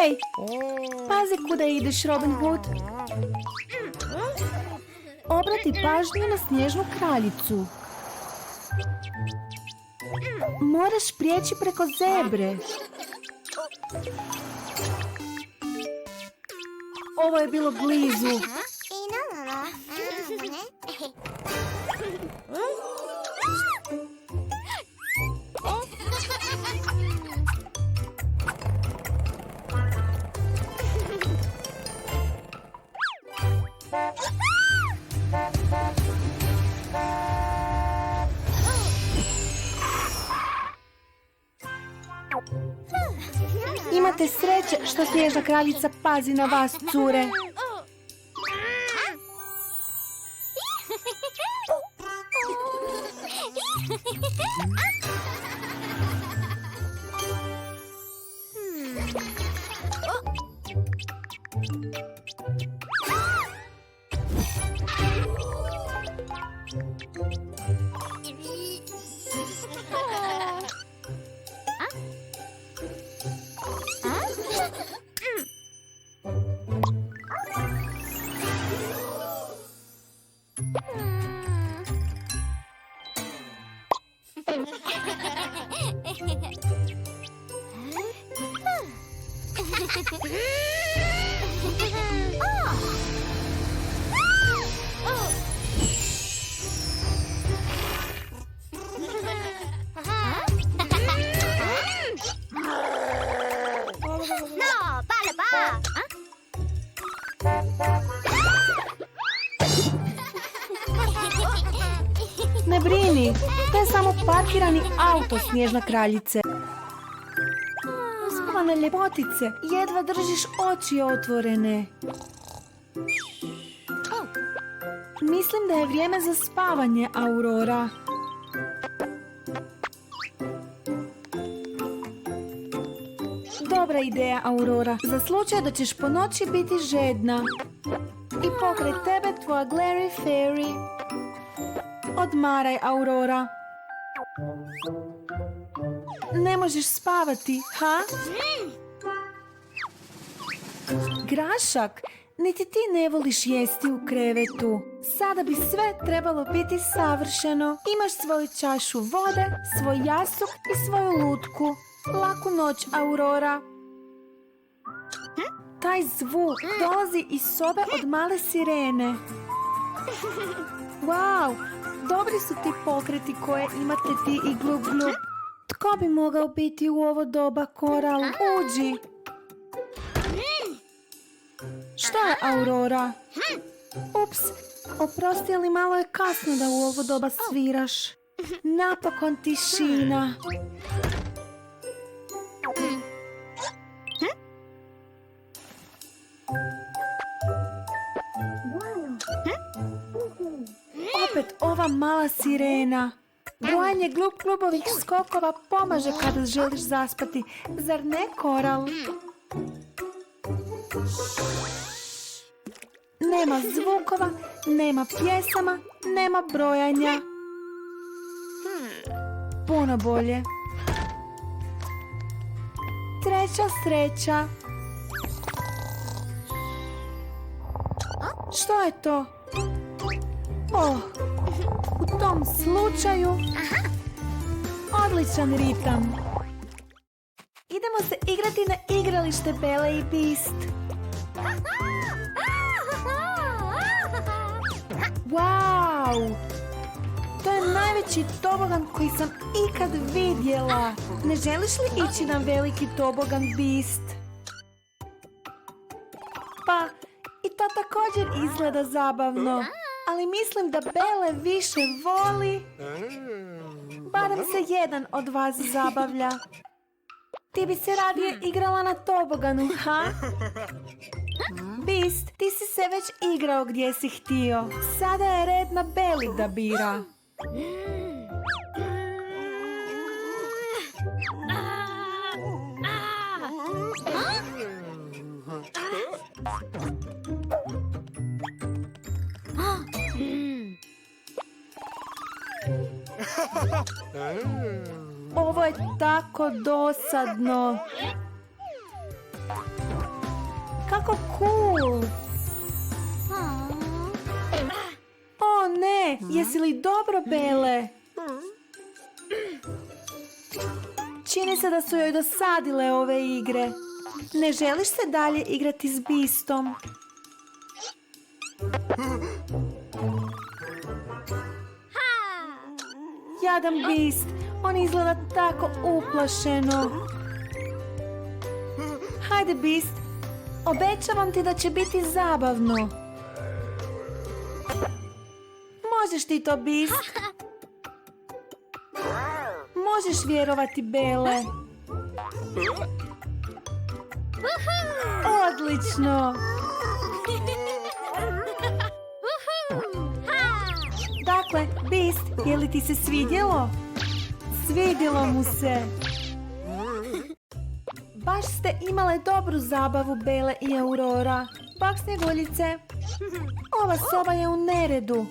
Hej, pazi kuda ideš, Robin Hood. Obrati pažnju na snježnu kraljicu. Moraš prijeći preko zebre. Ovo je bilo blizu. Imate sreće što snježna kraljica pazi na vas, cure. Ne brini, to je samo parkirani auto, snježna kraljice. Uspavane ljepotice, jedva držiš oči otvorene. Mislim da je vrijeme za spavanje, Aurora. Dobra ideja, Aurora. Za slučaj da ćeš po noći biti žedna. I pokraj tebe tvoja Glary Fairy. Odmaraj, Aurora. Ne možeš spavati, ha? Grašak, niti ti ne voliš jesti u krevetu. Sada bi sve trebalo biti savršeno. Imaš svoju čašu vode, svoj jastuk i svoju lutku. Laku noć, Aurora. Taj zvuk dolazi iz sobe od male sirene. Wow, dobri su ti pokreti koje imate ti i Glub Glub. Tko bi mogao biti u ovo doba, Koral? Uđi. Šta je, Aurora? Ups, oprosti, ali malo je kasno da u ovo doba sviraš. Napokon tišina. Opet ova mala sirena. Brojanje Glub Glubovih skokova pomaže kada želiš zaspati. Zar ne, Koral? Nema zvukova, nema pjesama, nema brojanja. Puno bolje. Treća sreća. Što je to? Oh, u tom slučaju odličan ritam. Idemo se igrati na igralište, Belle i Beast. Wow! To je najveći tobogan koji sam ikad vidjela. Ne želiš li ići na veliki tobogan, Beast? Pa, i to također izgleda zabavno. Ali mislim da Belle više voli. Barem se jedan od vas zabavlja. Ti bi se radije igrala na toboganu, ha? Beast, ti si se već igrao gdje si htio. Sada je red na Belli da bira. Ovo je tako dosadno. Kako cool! O ne, jesi li dobro, Bele? Čini se da su joj dosadile ove igre. Ne želiš se dalje igrati s Beastom? Jadan Beast, on izgleda tako uplašeno. Hajde, Beast, obećavam ti da će biti zabavno. Možeš ti to, Beast. Možeš vjerovati, Bele. Odlično! Dakle, Beast, je li ti se svidjelo? Svidjelo mu se. Baš ste imale dobru zabavu, Bele i Aurora. Bak, Snjeguljice, ova soba je u neredu.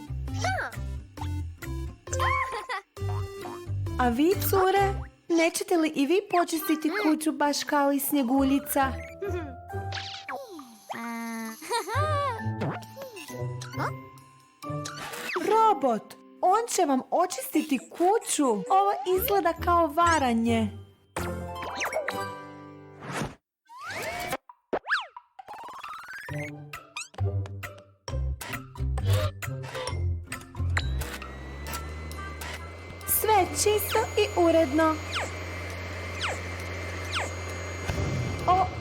A vi, cure, nećete li i vi počistiti kuću baš kao i Snjeguljica? Robot, on će vam očistiti kuću. Ovo izgleda kao varanje. Sve čisto i uredno.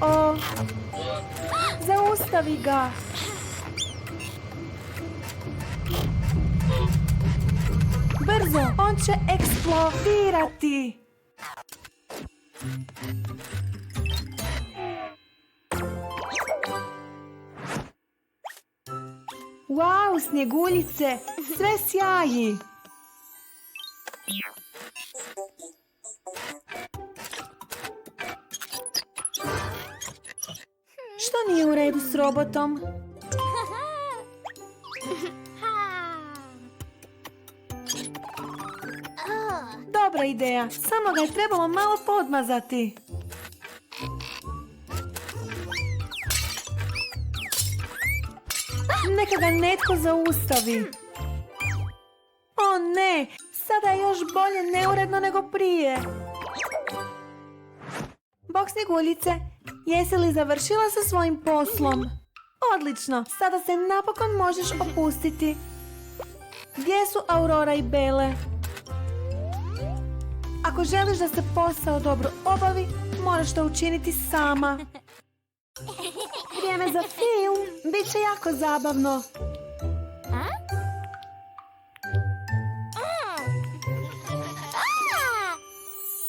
O, zaustavi ga. Brzo, on će eksplodirati. Wow, Snjeguljice, sve sjaji. Što nije u redu s robotom? Dobra ideja, samo ga je trebalo malo podmazati. Neka ga netko zaustavi. O ne, sada je još bolje neuredno nego prije. Bok, Snjeguljice, jesi li završila sa svojim poslom? Odlično, sada se napokon možeš opustiti. Gdje su Aurora i Bele? Ako želiš da se posao dobro obavi, moraš to učiniti sama. Vrijeme za film, bit će jako zabavno.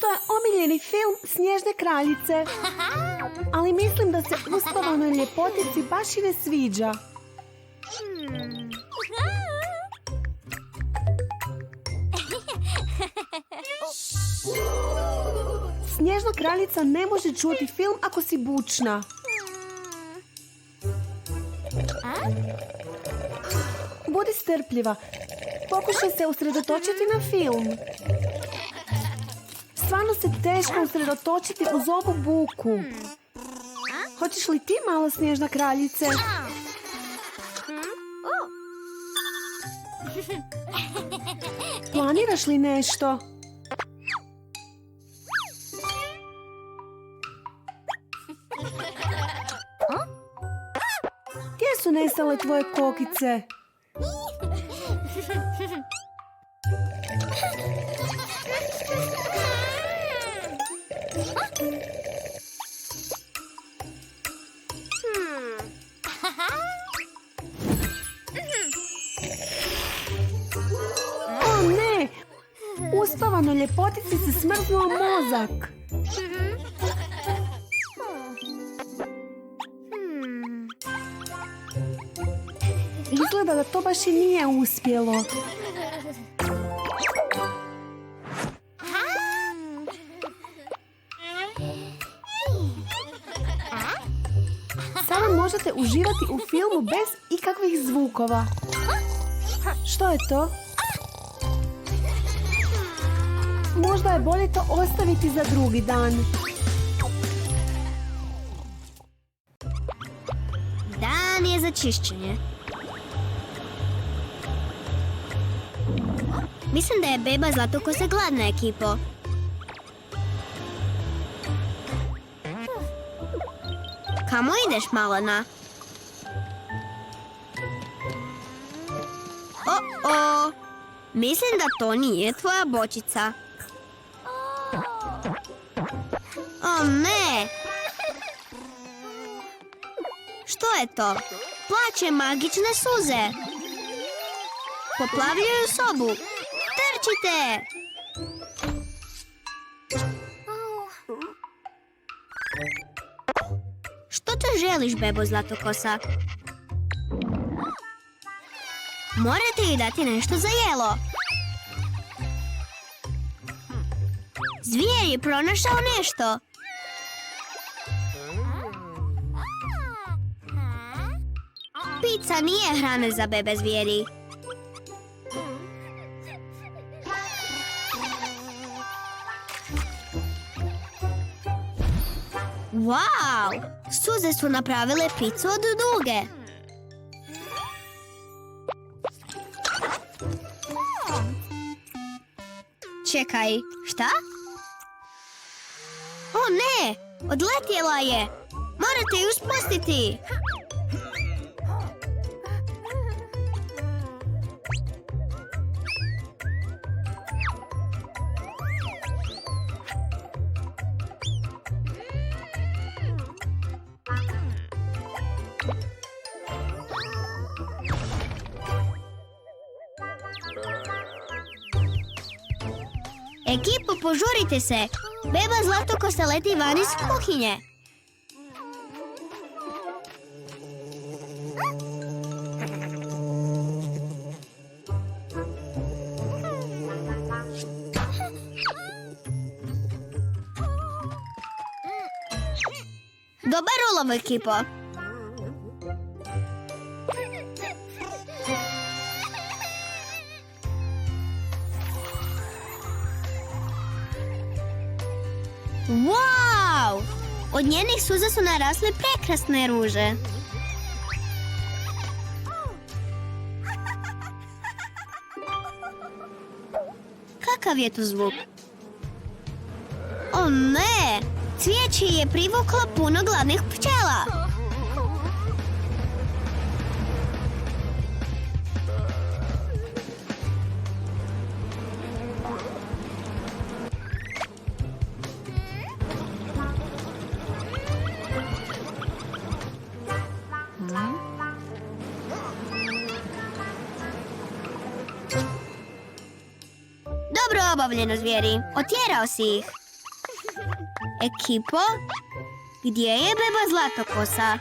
To je omiljeni film Snježne kraljice. Ali mislim da se uspavano ljepotici baš i ne sviđa. Snježna kraljica ne može čuti film ako si bučna. Budi strpljiva. Pokušaj se usredotočiti na film. Stvarno se teško usredotočiti uz ovu buku. Hoćeš li ti malo, Snježna kraljice? Planiraš li nešto? Gdje su nestale tvoje kokice? O ne! Uspavanoj ljepotici se smrznuo mozak. Izgleda da to baš i nije uspjelo. Sada možete uživati u filmu bez ikakvih zvukova. Što je to? Možda je bolje to ostaviti za drugi dan. mi je za čišćenje. Mislim da je beba Zlatokosa gladna, ekipo. Kamo ideš, malena? O, mislim da to nije tvoja bočica. O ne! Što je to? Plače magične suze. Poplavljuju sobu. Trčite! Što to želiš, bebo Zlatokosa? Morate joj dati nešto za jelo. Zvijer je pronašao nešto. Pizza nije hrana za bebe zvijeri. Wow! Suze su napravile picu od duge. Čekaj, šta? O ne! Odletjela je! Morate ju spustiti! Ekipo, požurite se! Beba Zlatokosa leti van iz kuhinje. Dobar ulov, ekipo! Wow! Od njenih suza su narasle prekrasne ruže. Kakav je to zvuk? O ne! Cvijeće je privuklo puno gladnih pčela. Dobro obavljeno, zvijeri. Otjerao si ih. Ekipo, gdje je beba Zlatokosa?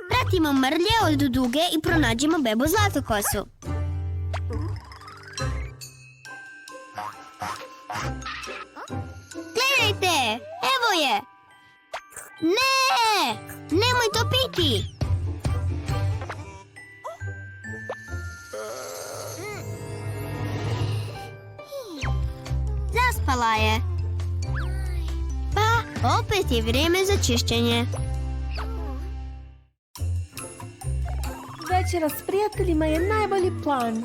Pratimo mrlje od duge i pronađimo bebu Zlatokosu. Gledajte, evo je! Ne! Nemoj to piti! Zaspala je. Pa, opet je vrijeme za čišćenje. Večera s prijateljima je najbolji plan.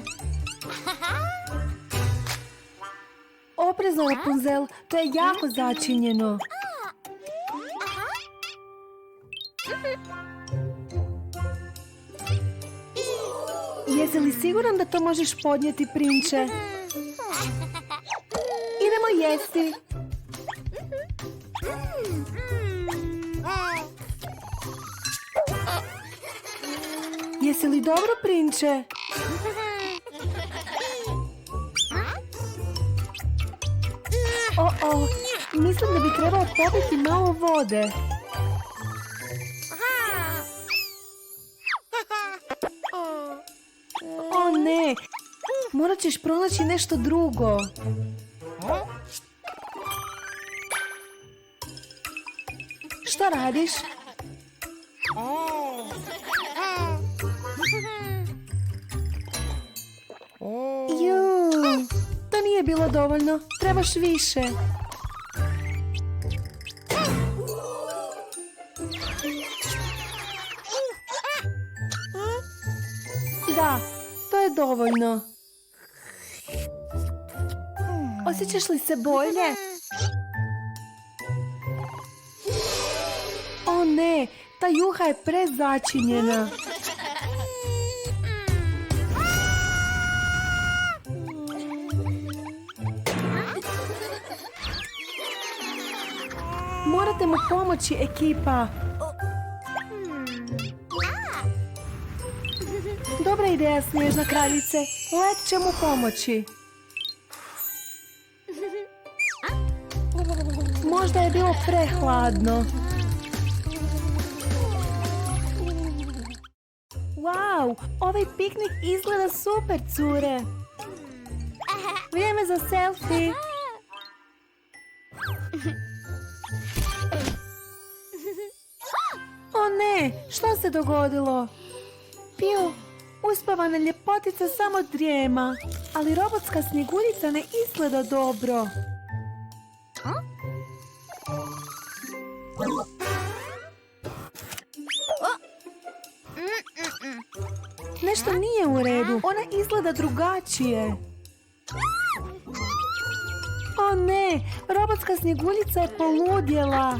Oprezno, Rapunzel, to je jako začinjeno. Jesi li siguran da to možeš podnijeti, prinče? Idemo jesti. Jesi li dobro, prinče? Mislim da bi trebao popiti malo vode. O ne, morat ćeš pronaći nešto drugo. Što radiš? Ju, to nije bilo dovoljno. Trebaš više. Da, to je dovoljno. Osjećaš li se bolje? O ne, ta juha je prezačinjena. Morate mu pomoći, ekipa. Dobra ideja, Snježna kraljice. Led će mu pomoći. Možda je bilo prehladno. Wow, ovaj piknik izgleda super, cure. Vrijeme za selfie. O ne, što se dogodilo? Piu, uspavana ljepotica samo drijema, ali robotska snjeguljica ne izgleda dobro. Nešto nije u redu, ona izgleda drugačije. O ne, robotska snjeguljica je poludjela.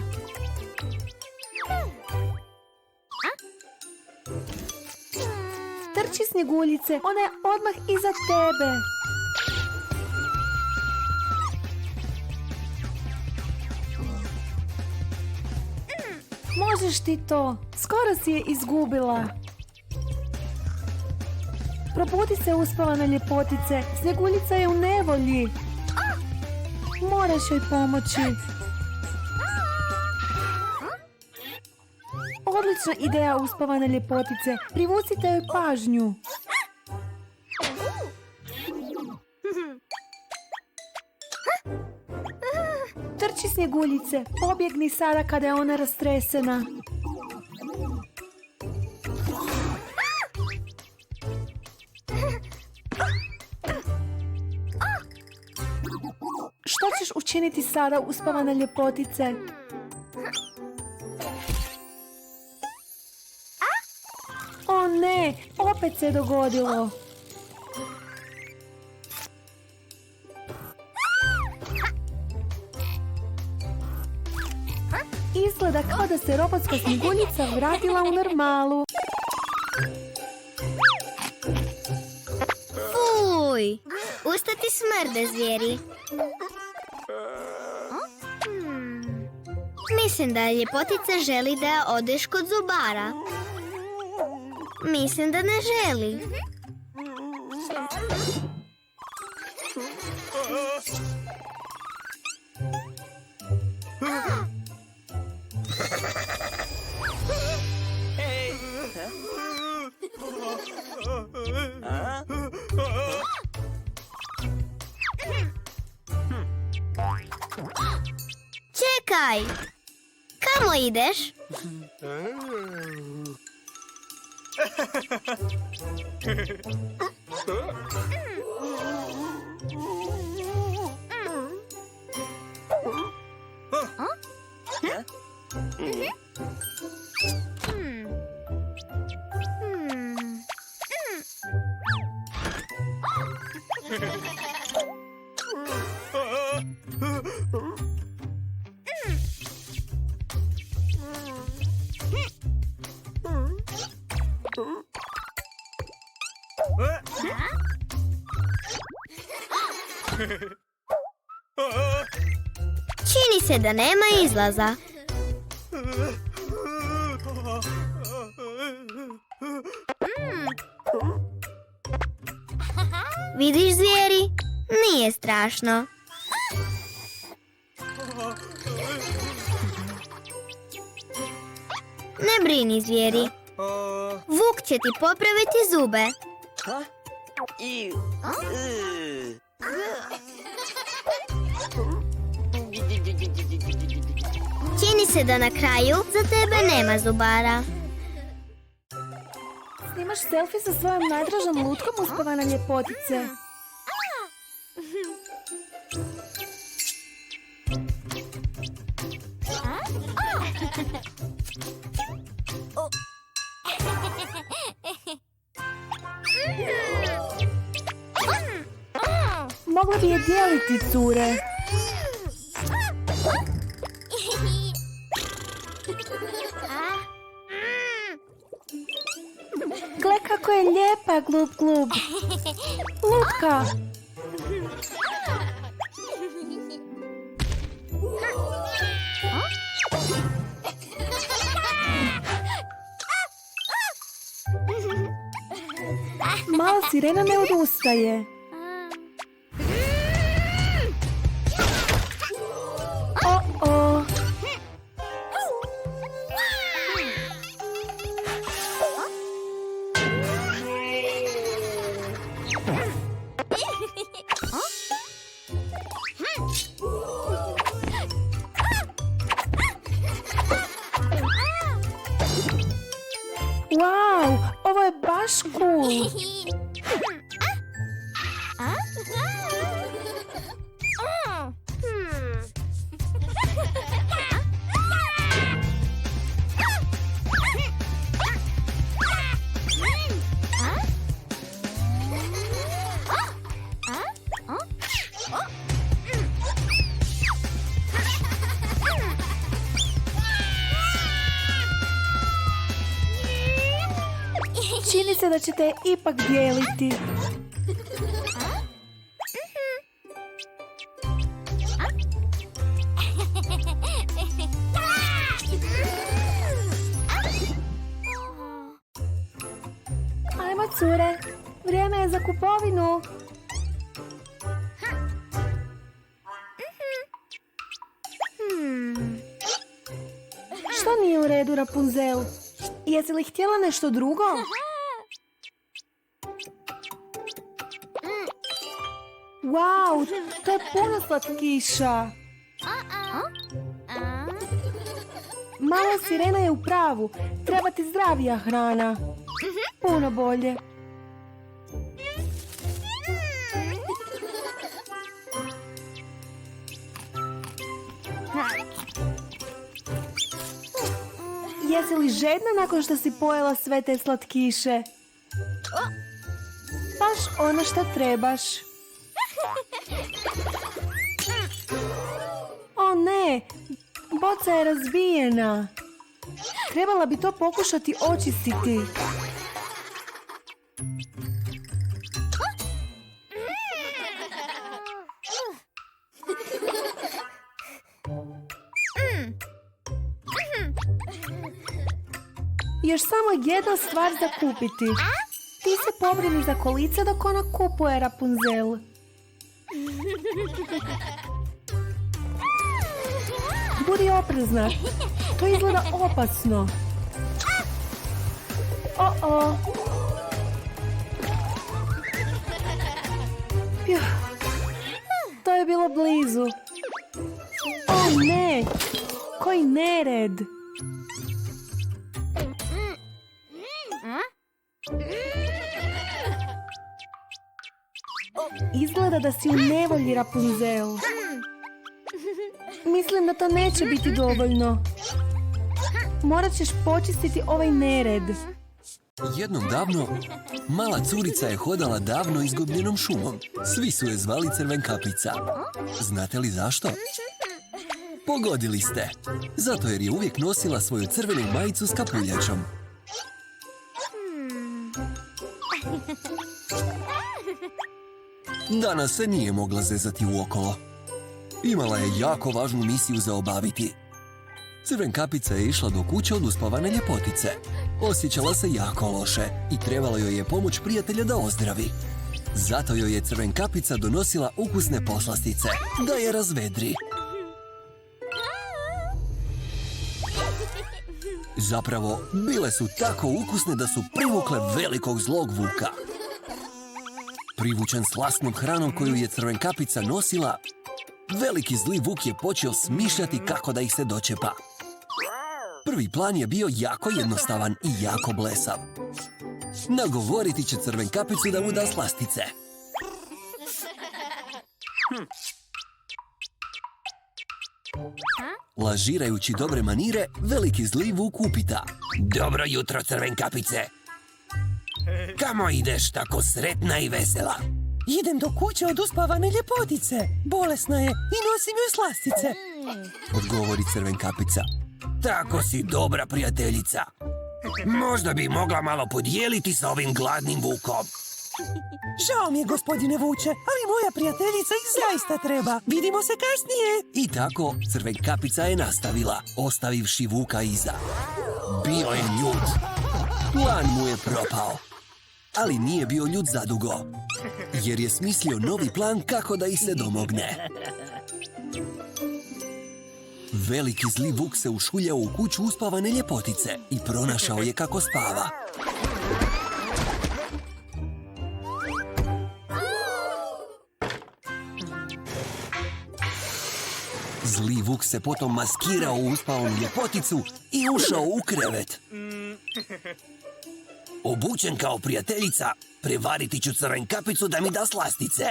Trči, Snjeguljice, ona je odmah iza tebe. Možeš ti to, skoro si je izgubila. Probudi se, uspavana ljepotice, Snjeguljica je u nevolji. Moraš joj pomoći. Odlična ideja, uspavane ljepotice. Privucite joj pažnju. Trči, Snjeguljice. Pobjegni sada kada je ona rastresena. Što ćeš učiniti sada, uspavane ljepotice? O ne, opet se dogodilo. Izgleda kao da se robotska snjeguljica vratila u normalu. Fuj, usta ti smrde, zvijeri. Mislim da ljepotica želi da odeš kod zubara. Mislim da ne želi. Čekaj! Kamo ideš? Čini se da nema izlaza. Vidiš, zvijeri? Nije strašno. Ne brini, zvijeri. Vuk će ti popraviti zube. Čini se da na kraju za tebe nema zubara. Snimaš selfie sa svojom najdražom lutkom, uspavana ljepotice. Mogla bi je dijeliti, cure. Gle kako je lijepa, Glub Glub. Lutka. Mala sirena ne odustaje. O-o. Wow, ovo je baš cool. Čini se da ćete je ipak dijeliti. Ajmo, cure, vrijeme je za kupovinu. Što nije u redu, Rapunzel? Jesi li htjela nešto drugo? Wow, to je puno slatkiša. Mala sirena je u pravu. Treba ti zdravija hrana. Puno bolje. Jesi li žedna nakon što si pojela sve te slatkiše? Baš ono što trebaš. O ne, boca je razbijena. Trebala bi to pokušati očistiti. Još samo jedna stvar za kupiti. Ti se pobrini za kolica dok ona kupuje, Rapunzel. Budi oprezna. To izgleda opasno. O-o. Pjuh. To je bilo blizu. O ne! Koji nered! Izgleda da si u nevolji, Rapunzel. Mislim da to neće biti dovoljno. Morat ćeš počistiti ovaj nered. Jednom davno, mala curica je hodala davno izgubljenom šumom. Svi su je zvali Crvenkapica. Znate li zašto? Pogodili ste. Zato jer je uvijek nosila svoju crvenu majicu s kapuljačom. Danas se nije mogla zezati uokolo. Imala je jako važnu misiju za obaviti. Crvenkapica je išla do kuće od uspavane ljepotice. Osjećala se jako loše i trebalo joj je pomoć prijatelja da ozdravi. Zato joj je Crvenkapica donosila ukusne poslastice, da je razvedri. Zapravo, bile su tako ukusne da su privukle velikog zlog vuka. Privučen slastnom hranom koju je Crvenkapica nosila, veliki zli vuk je počeo smišljati kako da ih se dočepa. Prvi plan je bio jako jednostavan i jako blesav. Nagovoriti će Crvenkapicu da mu da slastice. Lažirajući dobre manire, veliki zli vuk upita: Dobro jutro, Crvenkapice! Kamo ideš tako sretna i vesela? Idem do kuće od uspavane ljepotice. Bolesna je i nosim joj slastice. Odgovori Crvenkapica. Tako si dobra prijateljica. Možda bi mogla malo podijeliti sa ovim gladnim vukom. Žao mi je, gospodine Vuče, ali moja prijateljica ih zaista treba. Vidimo se kasnije. I tako Crvenkapica je nastavila, ostavivši vuka iza. Bio je ljut. Plan mu je propao. Ali nije bio ljut zadugo, jer je smislio novi plan kako da ih se domogne. Veliki zli vuk se ušuljao u kuću uspavane ljepotice i pronašao je kako spava. Zli vuk se potom maskirao u uspavanu ljepoticu i ušao u krevet. Obučen kao prijateljica, prevariti ću Crvenkapicu da mi da slastice.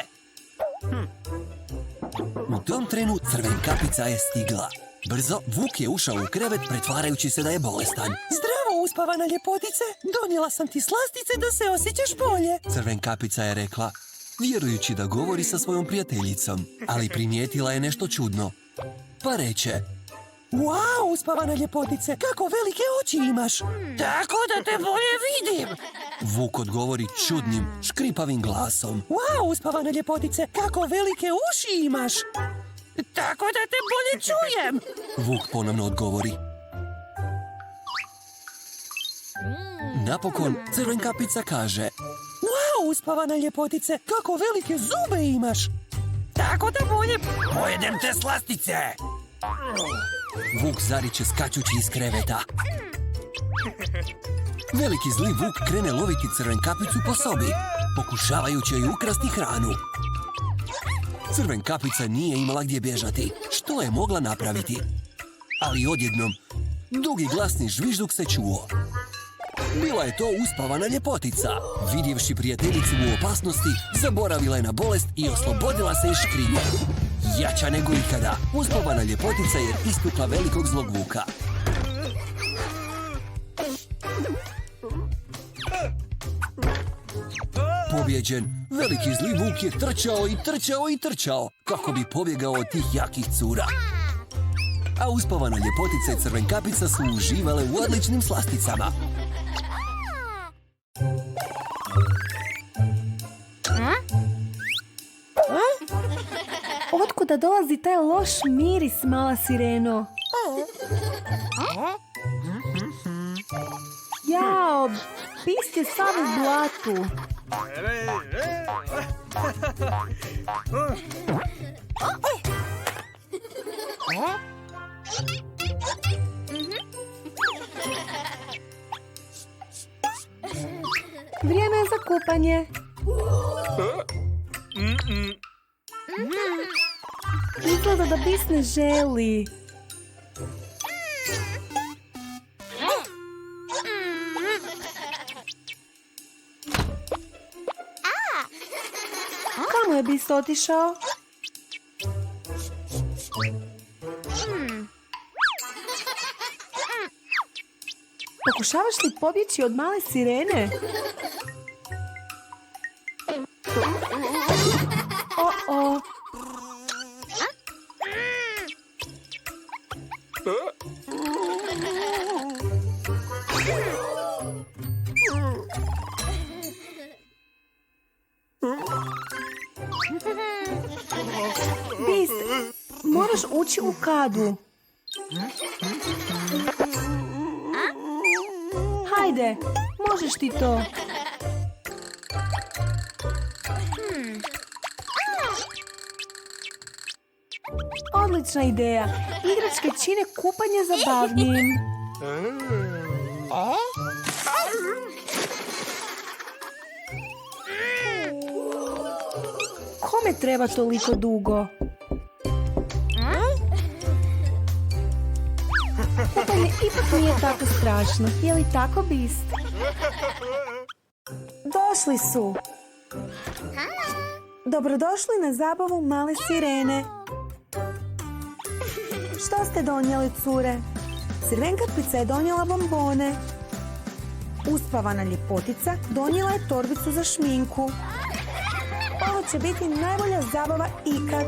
U tom trenu Crvenkapica je stigla. Brzo vuk je ušao u krevet pretvarajući se da je bolestan. Zdravo, uspavana ljepotice. Donijela sam ti slastice da se osjećaš bolje. Crvenkapica je rekla, vjerujući da govori sa svojom prijateljicom, ali primijetila je nešto čudno. Pa reče, Wow, uspavana ljepotice, kako velike oči imaš. Tako da te bolje vidim. Vuk odgovori čudnim, škripavim glasom. Wow, uspavana ljepotice, kako velike uši imaš. Tako da te bolje čujem. Vuk ponovno odgovori. Napokon Crvenkapica kaže, Wow, uspavana ljepotice, kako velike zube imaš. Tako da bolje pojedem te slastice. Vuk zariče skačući iz kreveta. Veliki zli vuk krene loviti Crvenkapicu po sobi, pokušavajući joj ukrasti hranu. Crvenkapica nije imala gdje bježati, što je mogla napraviti. Ali odjednom, dugi glasni žvižduk se čuo. Bila je to uspavana ljepotica. Vidjevši prijateljicu u opasnosti, zaboravila je na bolest i oslobodila se iz škrinje. Jača nego ikada, uspavana ljepotica je istukla velikog zlog vuka. Pobjeđen, veliki zli vuk je trčao i trčao i trčao kako bi pobjegao od tih jakih cura. A uspavana ljepotica i Crvenkapica su uživale u odličnim slasticama. Otkuda dolazi taj loš miris, mala sireno? Jao, pist je sav u blatu. Vrijeme je za kupanje. Izgleda da bis ne želi. Kamo je bis otišao? Pokušavaš li pobjeći od male sirene? O-o. Bis, moraš ući u kadu. Hajde, možeš ti to. Odlična ideja. Igračke čine kupanje zabavnijim. Kome treba toliko dugo? Kupanje ipak nije tako strašno. Je li tako, Bist? Došli su. Dobrodošli na zabavu male sirene. Što ste donijeli, cure? Crvenkapica je donijela bombone. Uspavana ljepotica donijela je torbicu za šminku. Ovo će biti najbolja zabava ikad.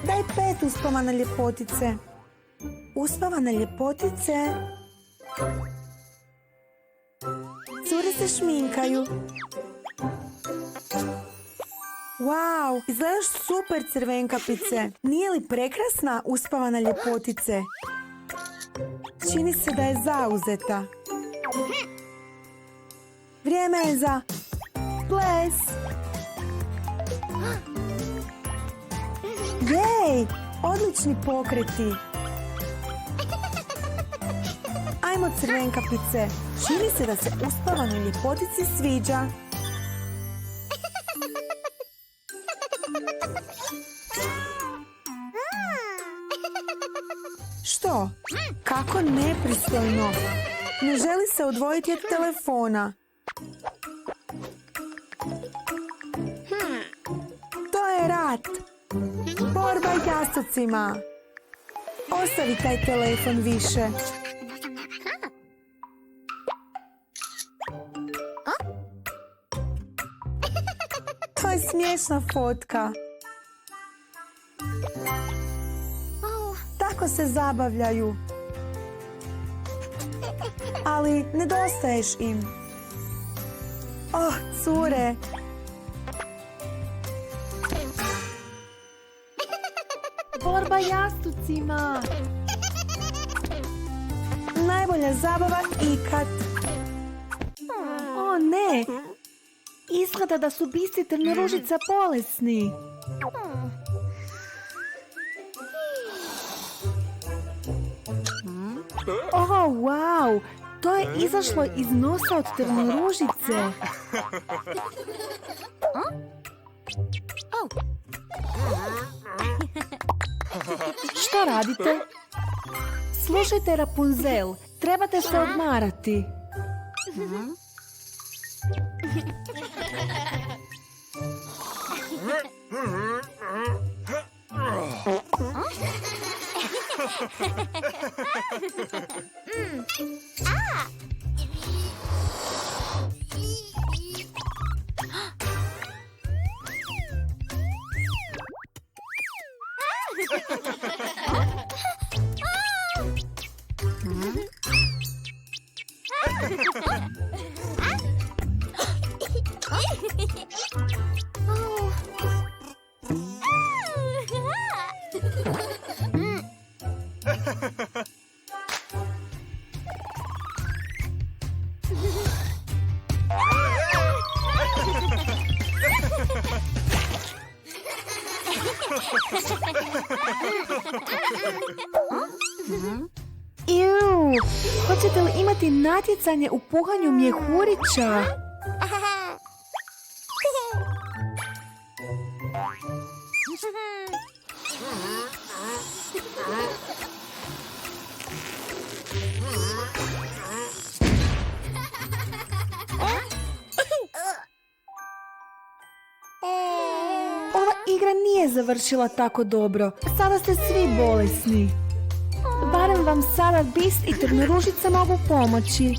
Daj 5 uspavane ljepotice. Uspavane ljepotice. Cure se šminkaju. Wow, izgledaš super, Crvenkapice. Nije li prekrasna uspavana ljepotice? Čini se da je zauzeta. Vrijeme je za ples. Jej, odlični pokreti. Ajmo, Crvenkapice. Čini se da se uspavanoj ljepotici sviđa. Što? Kako nepristojno. Ne želi se odvojiti od telefona. To je rat. Borba jastocima. Ostavi taj telefon više. To je smiješna fotka. Tako se zabavljaju. Ali nedostaješ im. Oh, cure. Borba jastucima. Najbolja zabava ikad. O ne. Izgleda da su bisti Trnoružica bolesni. Oh, wow! To je izašlo iz nosa od Trnoružice. Što radite? Slušajte, Rapunzel, trebate se odmarati. Iu, hoćete li imati natjecanje u puhanju mjehurića? Ova igra nije završila tako dobro. Sada ste svi bolesni. Barem vam sada Bist i Trnoružica mogu pomoći.